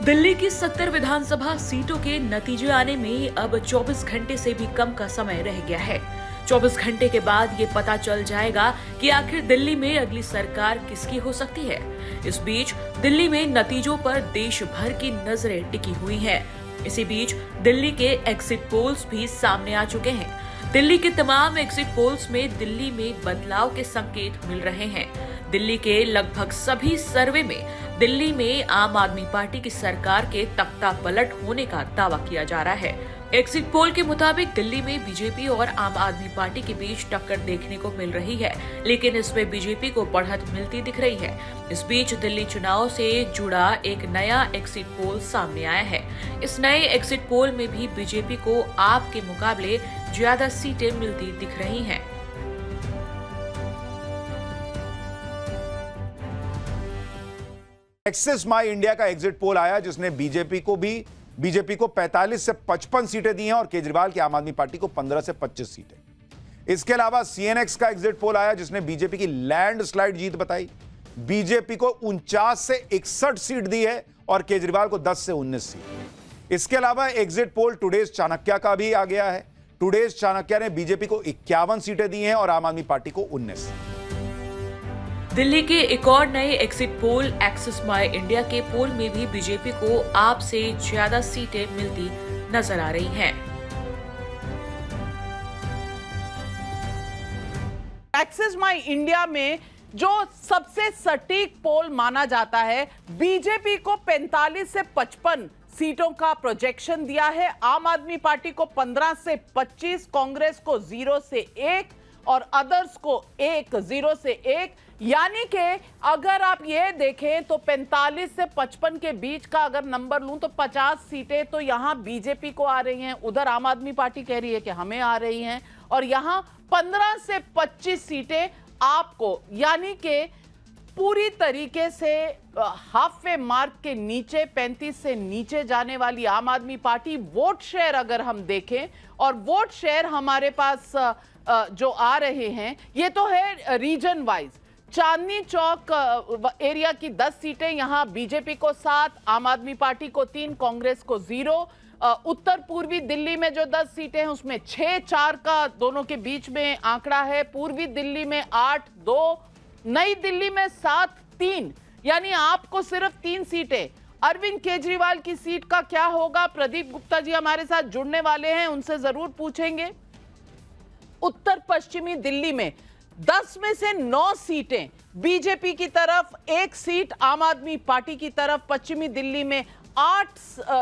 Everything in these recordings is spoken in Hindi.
दिल्ली की 70 विधानसभा सीटों के नतीजे आने में अब 24 घंटे से भी कम का समय रह गया है। 24 घंटे के बाद ये पता चल जाएगा कि आखिर दिल्ली में अगली सरकार किसकी हो सकती है। इस बीच दिल्ली में नतीजों पर देश भर की नजरें टिकी हुई हैं। इसी बीच दिल्ली के एग्जिट पोल्स भी सामने आ चुके हैं। दिल्ली के तमाम एग्जिट पोल्स में दिल्ली में बदलाव के संकेत मिल रहे हैं। दिल्ली के लगभग सभी सर्वे में दिल्ली में आम आदमी पार्टी की सरकार के तख्ता पलट होने का दावा किया जा रहा है। एग्जिट पोल के मुताबिक दिल्ली में बीजेपी और आम आदमी पार्टी के बीच टक्कर देखने को मिल रही है, लेकिन इसमें बीजेपी को बढ़त मिलती दिख रही है। इस बीच दिल्ली चुनाव से जुड़ा एक नया एग्जिट पोल सामने आया है। इस नए एग्जिट पोल में भी बीजेपी को आप के मुकाबले ज्यादा सीटें मिलती दिख रही हैं। एक्सिस माई इंडिया का एग्जिट पोल आया जिसने बीजेपी को 45 से 55 सीटें दी हैं और केजरीवाल की आम आदमी पार्टी को 15 से 25 सीटें। इसके अलावा सीएनएक्स का एग्जिट पोल आया जिसने बीजेपी की लैंडस्लाइड जीत बताई। बीजेपी को 49 से 61 सीट दी है और केजरीवाल को 10 से 19 सीट। इसके अलावा एग्जिट पोल टुडेज चाणक्य का भी आ गया है। टुडेज चाणक्य ने बीजेपी को 51 सीटें दी हैं और आम आदमी पार्टी को 19। दिल्ली के एक और नए एग्जिट पोल एक्सिस माई इंडिया के पोल में भी बीजेपी को आप से ज्यादा सीटें मिलती नजर आ रही हैं। एक्सिस माई इंडिया में जो सबसे सटीक पोल माना जाता है, बीजेपी को 45 से 55 सीटों का प्रोजेक्शन दिया है। आम आदमी पार्टी को 15 से 25, कांग्रेस को 0 से 1 और अदर्स को 0 से 1। यानी कि अगर आप ये देखें तो 45 से 55 के बीच का अगर नंबर लूं तो 50 सीटें तो यहां बीजेपी को आ रही हैं, उधर आम आदमी पार्टी कह रही है कि हमें आ रही हैं, और यहां 15 से 25 सीटें आपको, यानी कि पूरी तरीके से हाफ वे मार्क के नीचे, 35 से नीचे जाने वाली आम आदमी पार्टी। वोट शेयर अगर हम देखें, और वोट शेयर हमारे पास जो आ रहे हैं ये तो है region wise. Chandni Chowk area की 10 सीटें, यहां बीजेपी को 7, आम आदमी पार्टी को 3, कांग्रेस को 0। उत्तर पूर्वी दिल्ली में जो 10 सीटें हैं उसमें 6-4 का दोनों के बीच में आंकड़ा है। पूर्वी दिल्ली में 8-2, नई दिल्ली में 7-3, यानी आपको सिर्फ 3 सीटें। अरविंद केजरीवाल की सीट का क्या होगा? प्रदीप गुप्ता जी हमारे साथ जुड़ने वाले हैं, उनसे जरूर पूछेंगे। उत्तर पश्चिमी दिल्ली में 10 में से 9 सीटें बीजेपी की तरफ, 1 सीट आम आदमी पार्टी की तरफ। पश्चिमी दिल्ली में 8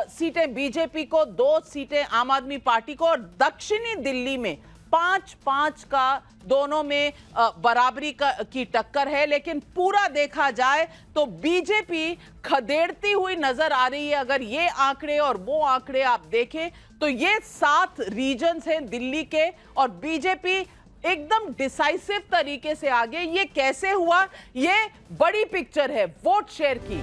सीटें बीजेपी को, 2 सीटें आम आदमी पार्टी को, और दक्षिणी दिल्ली में 5-5 का दोनों में बराबरी की टक्कर है। लेकिन पूरा देखा जाए तो बीजेपी खदेड़ती हुई नजर आ रही है। अगर ये आंकड़े और वो आंकड़े आप देखें तो ये 7 रीजन्स हैं दिल्ली के, और बीजेपी एकदम डिसाइसिव तरीके से आगे। ये कैसे हुआ? ये बड़ी पिक्चर है वोट शेयर की।